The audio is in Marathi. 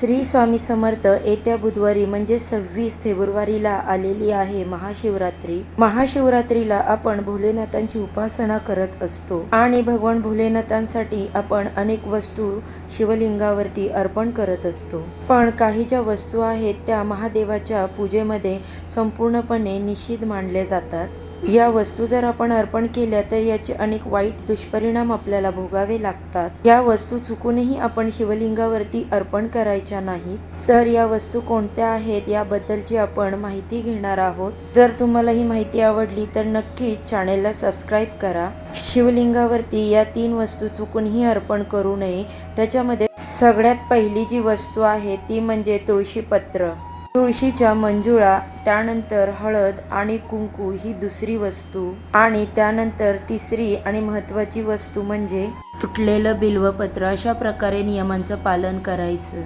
श्री स्वामी समर्थ येत्या बुधवारी म्हणजे 26 फेब्रुवारीला आलेली आहे महाशिवरात्री. महाशिवरात्रीला आपण भोलेनाथांची उपासना करत असतो आणि भगवान भोलेनाथांसाठी आपण अनेक वस्तू शिवलिंगावरती अर्पण करत असतो. पण काही ज्या वस्तू आहेत त्या महादेवाच्या पूजेमध्ये संपूर्णपणे निषिद्ध मानल्या जातात. या वस्तू जर आपण अर्पण केल्या तर याचे अनेक वाईट दुष्परिणाम आपल्याला भोगावे लागतात. या वस्तू चुकूनही आपण शिवलिंगावरती अर्पण करायच्या नाहीत. तर या वस्तू कोणत्या आहेत याबद्दलची आपण माहिती घेणार आहोत. जर तुम्हाला ही माहिती आवडली तर नक्कीच चॅनेलला सबस्क्राईब करा. शिवलिंगावरती या 3 वस्तू चुकूनही अर्पण करू नये. त्याच्यामध्ये सगळ्यात पहिली जी वस्तू आहे ती म्हणजे तुळशीपत्र, तुळशीच्या मंजुळा, त्यानंतर हळद आणि कुंकू ही दुसरी वस्तू आणि त्यानंतर तिसरी आणि महत्त्वाची वस्तू म्हणजे तुटलेलं बिल्वपत्र. अशा प्रकारे नियमांचं पालन करायचं.